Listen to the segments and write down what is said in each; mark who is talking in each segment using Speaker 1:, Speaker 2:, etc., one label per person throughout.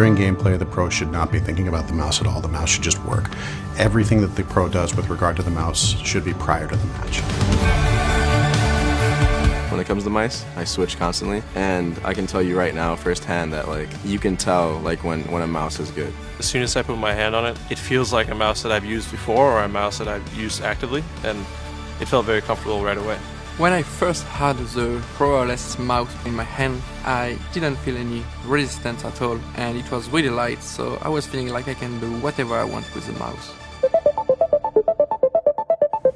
Speaker 1: During gameplay, the pro should not be thinking about the mouse at all. The mouse should just work. Everything that the pro does with regard to the mouse should be prior to the match.
Speaker 2: When it comes to mice, I switch constantly, and I can tell you right now firsthand that you can tell when a mouse is good.
Speaker 3: As soon as I put my hand on it, it feels like a mouse that I've used before or a mouse that I've used actively, and it felt very comfortable right away.
Speaker 4: When I first had the Pro wireless mouse in my hand, I didn't feel any resistance at all, and it was really light, so I was feeling like I can do whatever I want with the mouse.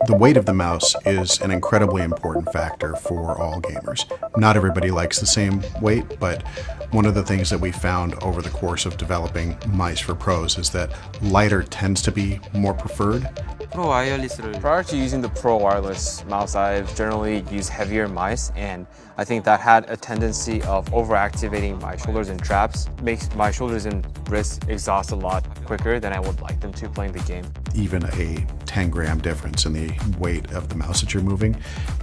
Speaker 1: The weight of the mouse is an incredibly important factor for all gamers. Not everybody likes the same weight, but one of the things that we found over the course of developing mice for pros is that lighter tends to be more preferred.
Speaker 5: Prior to using the Pro wireless mouse, I've generally used heavier mice, and I think that had a tendency of overactivating my shoulders and traps, makes my shoulders and wrists exhaust a lot quicker than I would like them to playing the game.
Speaker 1: Even a 10-gram difference in the weight of the mouse that you're moving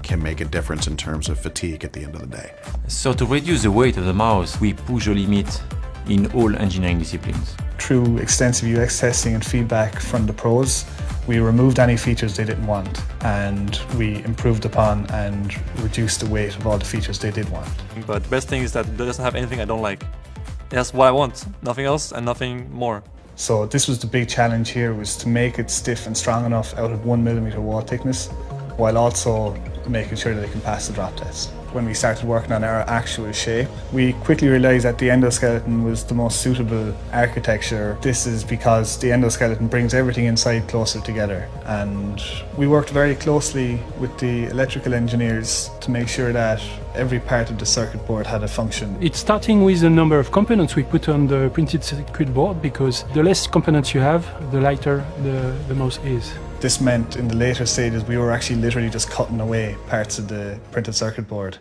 Speaker 1: can make a difference in terms of fatigue at the end of the day.
Speaker 6: So to reduce the weight of the mouse, we push the limit in all engineering disciplines.
Speaker 7: Through extensive UX testing and feedback from the pros, we removed any features they didn't want, and we improved upon and reduced the weight of all the features they did want.
Speaker 3: But the best thing is that it doesn't have anything I don't like. That's what I want, nothing else and nothing more.
Speaker 7: So this was the big challenge here, was to make it stiff and strong enough out of 1mm wall thickness, while also making sure that it can pass the drop test. When we started working on our actual shape, we quickly realised that the endoskeleton was the most suitable architecture. This is because the endoskeleton brings everything inside closer together, and we worked very closely with the electrical engineers to make sure that every part of the circuit board had a function.
Speaker 8: It's starting with the number of components we put on the printed circuit board, because the less components you have, the lighter the mouse is.
Speaker 7: This meant in the later stages we were actually literally just cutting away parts of the printed circuit board.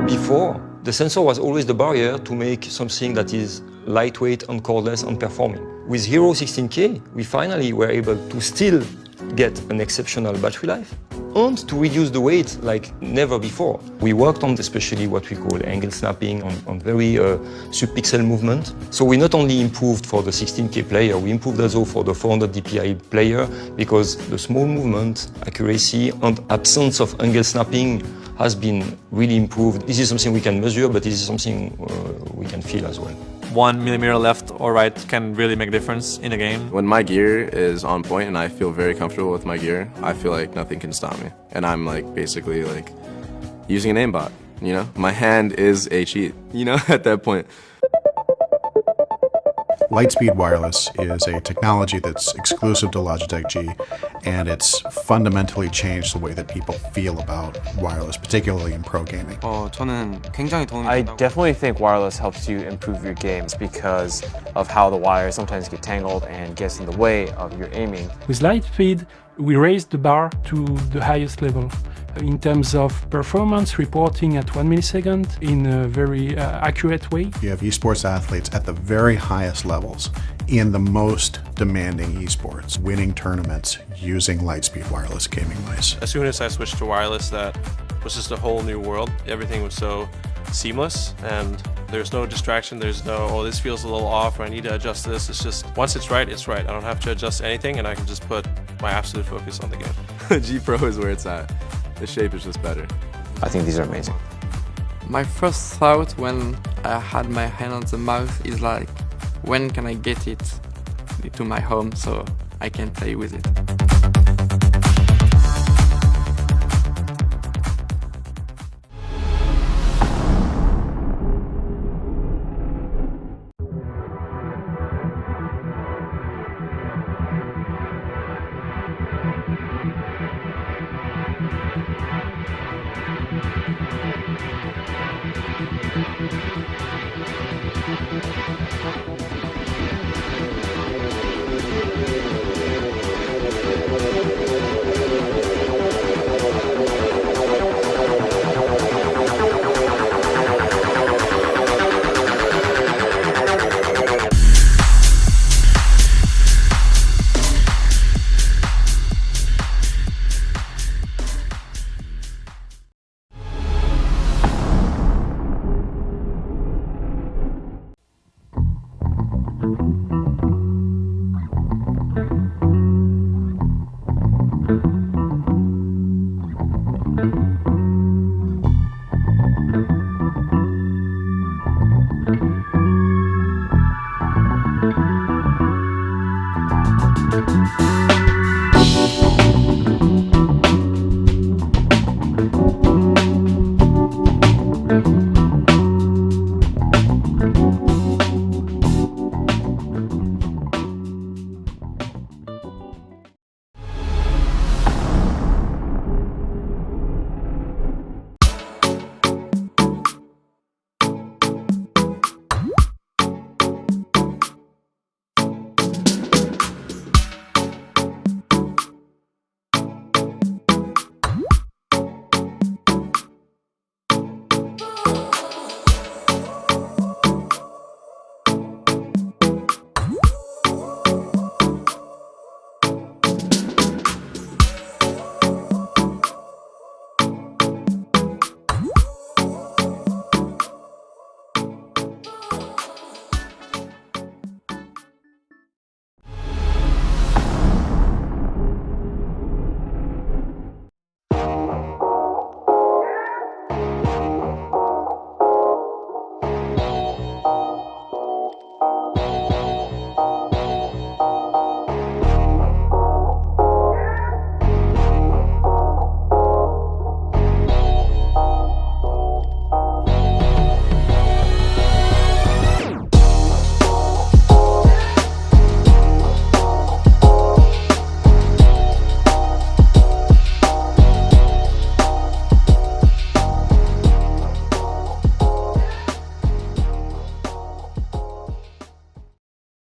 Speaker 9: Before, the sensor was always the barrier to make something that is lightweight and cordless and performing. With Hero 16K, we finally were able to still get an exceptional battery life and to reduce the weight like never before. We worked on especially what we call angle snapping, on very sub-pixel movement. So we not only improved for the 16K player, we improved also for the 400 DPI player, because the small movement, accuracy and absence of angle snapping has been really improved. This is something we can measure, but this is something we can feel as well.
Speaker 3: 1 millimeter left or right can really make a difference in a game.
Speaker 2: When my gear is on point and I feel very comfortable with my gear, I feel like nothing can stop me. And I'm basically using an aimbot, you know? My hand is a cheat, you know, at that point.
Speaker 1: Lightspeed Wireless is a technology that's exclusive to Logitech G, and it's fundamentally changed the way that people feel about wireless, particularly in pro gaming.
Speaker 5: I definitely think wireless helps you improve your games because of how the wires sometimes get tangled and gets in the way of your aiming.
Speaker 8: With Lightspeed, we raised the bar to the highest level in terms of performance, reporting at 1 millisecond in a very accurate way.
Speaker 1: You have esports athletes at the very highest levels in the most demanding esports, winning tournaments using Lightspeed wireless gaming mice.
Speaker 3: As soon as I switched to wireless, that was just a whole new world. Everything was so seamless, and there's no distraction, there's no, oh, this feels a little off, or I need to adjust this. It's just, once it's right, it's right. I don't have to adjust anything, and I can just put my absolute focus on the game.
Speaker 2: G Pro is where it's at. The shape is just better.
Speaker 5: I think these are amazing.
Speaker 4: My first thought when I had my hand on the mouse is like, when can I get it to my home so I can play with it?
Speaker 1: Bye.